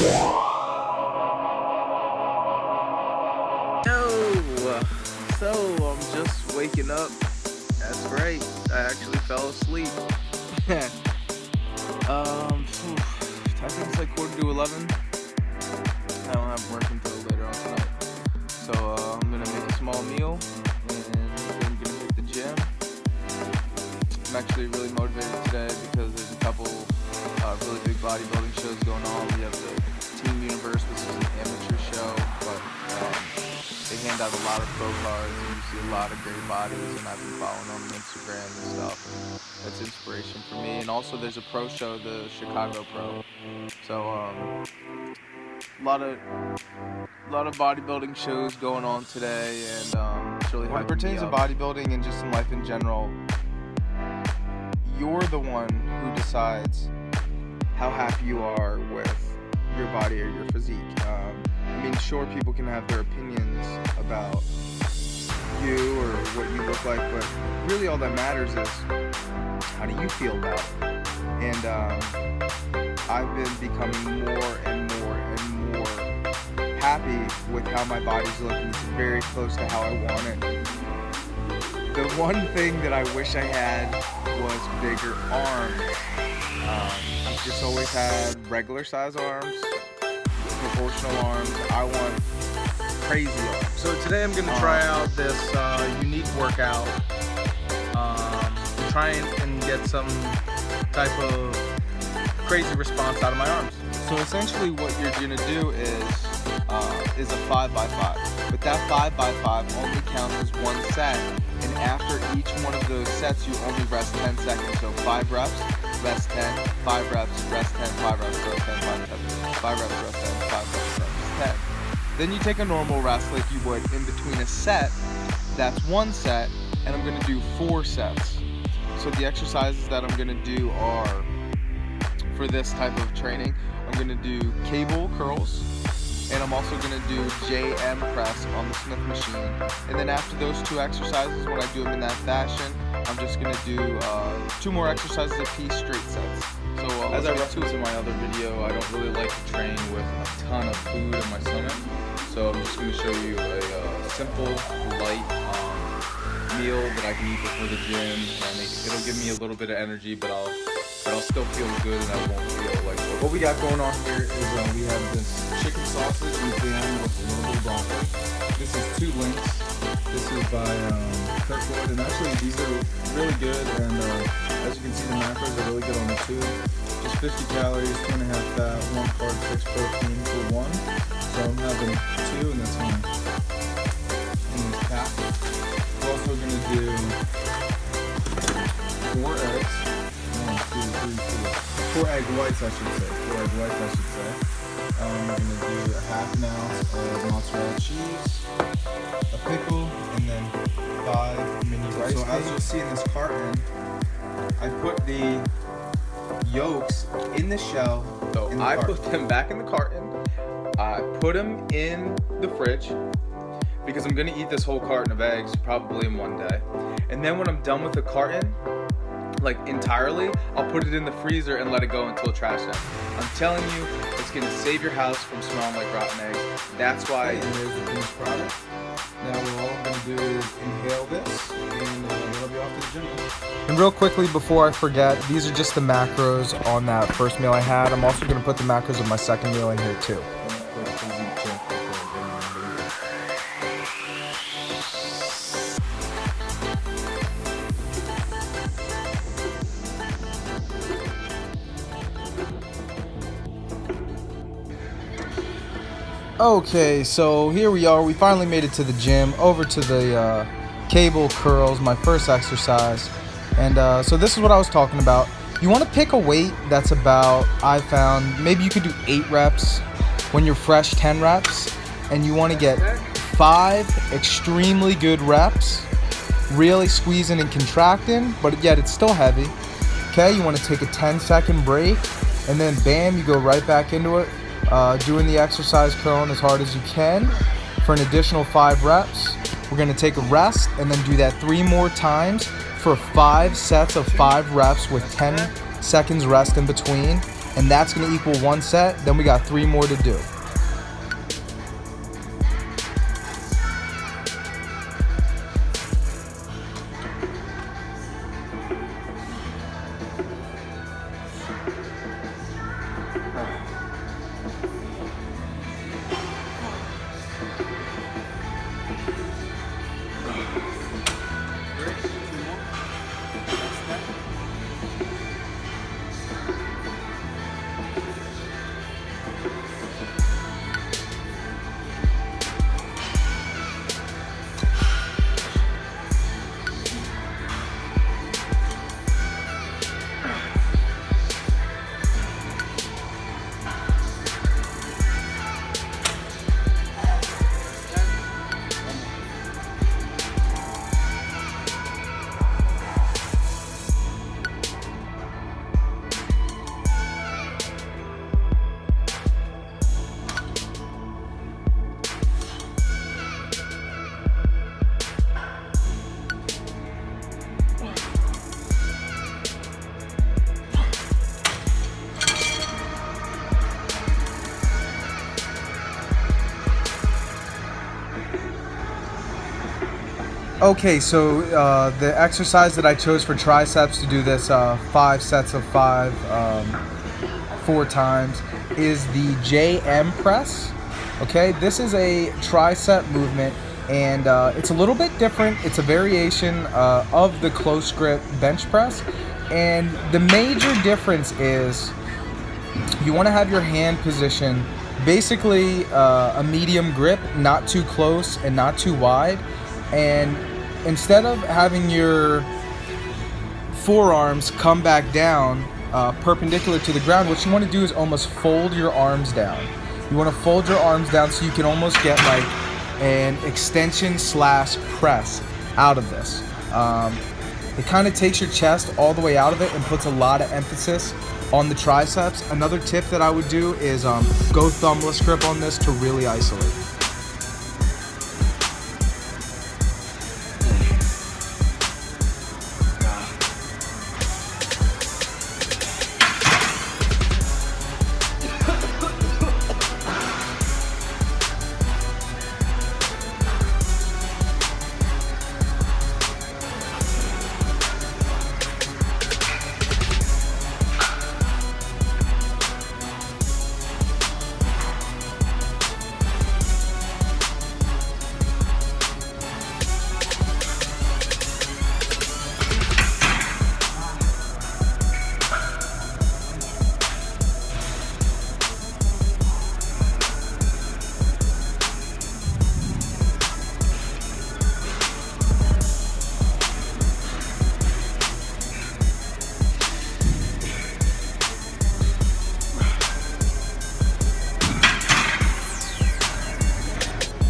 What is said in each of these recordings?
So I'm just waking up. That's right. I actually fell asleep. I think it's like 11:15. I don't have work until later on tonight. So I'm gonna make a small meal and then I'm gonna hit the gym. I'm actually really motivated today because there's a couple really big bodybuilding shows going on. We have the Team Universe, which is an amateur show, but they hand out a lot of pro cards and you see a lot of great bodies, and I've been following them on Instagram and stuff, and that's inspiration for me. And also there's a pro show, the Chicago Pro. So a lot of bodybuilding shows going on today, and it's really when it pertains to bodybuilding and just in life in general, you're the one who decides how happy you are with your body or your physique. I mean, sure, people can have their opinions about you or what you look like, but really all that matters is how do you feel about it? And I've been becoming more and more and more happy with how my body's looking. It's very close to how I want it. The one thing that I wish I had was bigger arms. I've just always had regular size arms, proportional arms. I want crazy arms. So today I'm going to try out this unique workout. Try and get some type of crazy response out of my arms. So essentially what you're going to do is a 5x5. But that 5x5 only counts as one set. And after each one of those sets, you only rest 10 seconds. So 5 reps, rest 10, 5 reps, rest 10, 5 reps, rest 10, 5 reps, 5 reps, rest 10, 5 reps, rest 10. Then you take a normal rest like you would in between a set. That's one set, and I'm gonna do 4 sets. So the exercises that I'm gonna do are, for this type of training, I'm gonna do cable curls, and I'm also gonna do JM press on the Smith machine. And then after those 2 exercises, when I do them in that fashion, I'm just gonna do 2 more exercises apiece, straight sets. So as I referenced in my other video, I don't really like to train with a ton of food in my stomach. So I'm just gonna show you a simple, light meal that I can eat before the gym. It'll give me a little bit of energy, but I'll still feel good and I won't feel like. What we got going on here is we have this chicken sausage and ham with a little bit of broccoli. This is 2 links. This is by Kirkwood, and actually these are really good, and as you can see the macros are really good on the 2. Just 50 calories, 2.5 fat, 1 carb, 6 protein for 1. So I'm having 2, and that's in this pack. We're also going to do 4 eggs. 1, 2, 3, 4 egg whites, I should say. 4 egg whites, I should say. We're going to do a half an ounce of mozzarella cheese, a pickle, and then 5 mini rice. So as you'll see in this carton, I put the yolks in the shell. So I put them back in the carton. I put them in the fridge because I'm gonna eat this whole carton of eggs probably in one day. And then when I'm done with the carton, like entirely, I'll put it in the freezer and let it go until trash day. I'm telling you, it's gonna save your house from smelling like rotten eggs. That's why. And there's the finished product. Now all I'm gonna do is inhale this, and that'll be off to the gym. And real quickly before I forget, these are just the macros on that first meal I had. I'm also going to put the macros of my second meal in here too. Okay, so here we are. We finally made it to the gym, over to the cable curls, my first exercise. And so this is what I was talking about. You want to pick a weight that's about, I found, maybe you could do 8 reps when you're fresh, 10 reps. And you want to get 5 extremely good reps, really squeezing and contracting, but yet it's still heavy. Okay, you want to take a 10-second break, and then bam, you go right back into it. Doing the exercise, curling as hard as you can for an additional 5 reps. We're going to take a rest and then do that 3 more times for 5 sets of 5 reps with 10 seconds rest in between. and that's gonna equal 1 set. Then we got 3 more to do. Okay, so the exercise that I chose for triceps to do this 5 sets of 5, 4 times, is the JM press. Okay, this is a tricep movement, and it's a little bit different. It's a variation of the close grip bench press, and the major difference is you want to have your hand position basically a medium grip, not too close and not too wide. And instead of having your forearms come back down perpendicular to the ground, what you want to do is almost fold your arms down. You want to fold your arms down so you can almost get like an extension slash press out of this. It kind of takes your chest all the way out of it and puts a lot of emphasis on the triceps. Another tip that I would do is go thumbless grip on this to really isolate.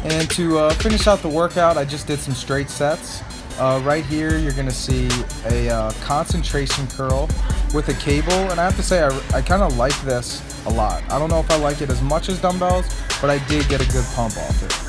And to finish out the workout, I just did some straight sets. Right here, you're gonna see a concentration curl with a cable, and I have to say I kind of like this a lot. I don't know if I like it as much as dumbbells, but I did get a good pump off it.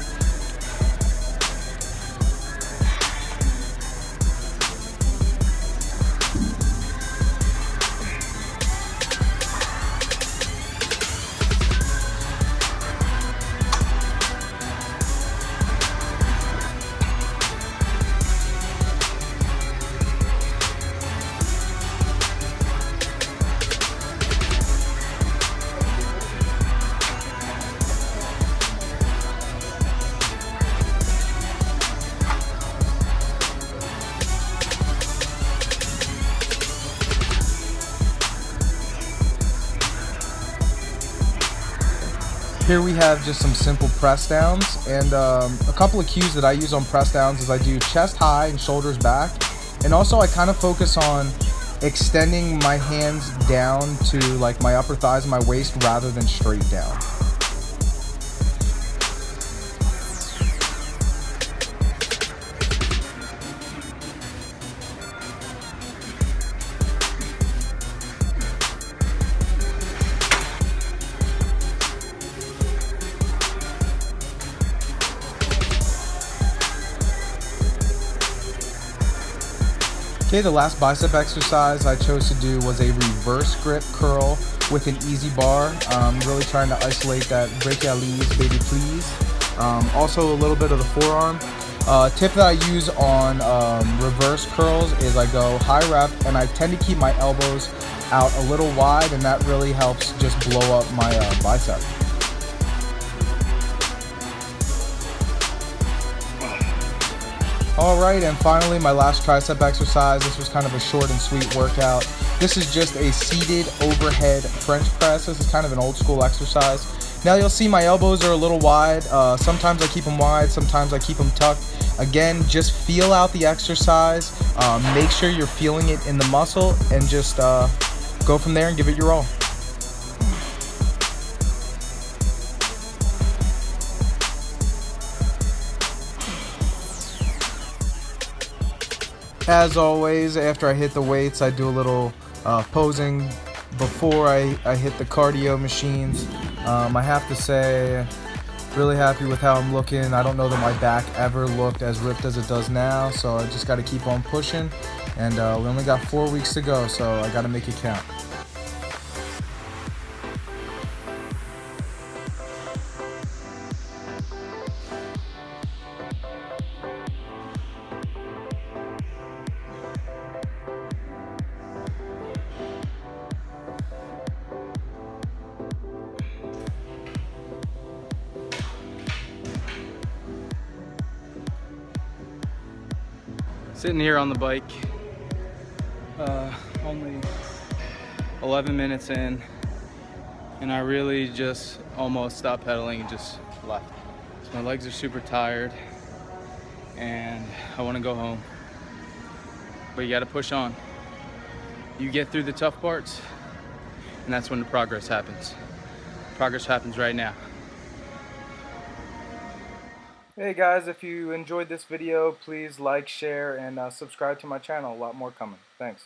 Here we have just some simple press downs, and a couple of cues that I use on press downs is I do chest high and shoulders back, and also I kind of focus on extending my hands down to like my upper thighs and my waist rather than straight down. Okay, the last bicep exercise I chose to do was a reverse grip curl with an easy bar. Really trying to isolate that brachialis, baby please. Also a little bit of the forearm. Tip that I use on reverse curls is I go high rep and I tend to keep my elbows out a little wide, and that really helps just blow up my bicep. Alright, and finally my last tricep exercise. This was kind of a short and sweet workout. This is just a seated overhead French press. This is kind of an old school exercise. Now you'll see my elbows are a little wide. Sometimes I keep them wide, sometimes I keep them tucked. Again, just feel out the exercise. Make sure you're feeling it in the muscle, and just go from there and give it your all. As always, after I hit the weights, I do a little posing before I hit the cardio machines. I have to say, really happy with how I'm looking. I don't know that my back ever looked as ripped as it does now, so I just got to keep on pushing. And we only got 4 weeks to go, so I got to make it count. Sitting here on the bike, only 11 minutes in, and I really just almost stopped pedaling and just left. So my legs are super tired and I want to go home, but you got to push on. You get through the tough parts, and that's when the progress happens. Progress happens right now. Hey guys, if you enjoyed this video, please like, share, and subscribe to my channel. A lot more coming. Thanks.